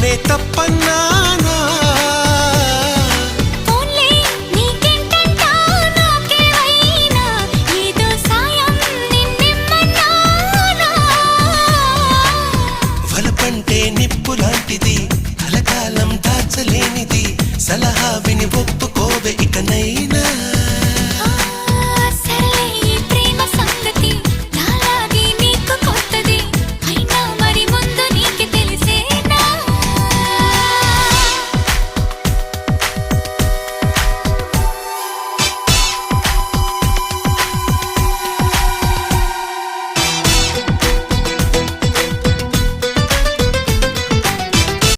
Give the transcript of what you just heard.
నేనే తప్పన్నానా వలపంటే నిప్పు లాంటిది కలకాలం దాచలేనిది సలహా విని ఒప్పుకోవే ఇక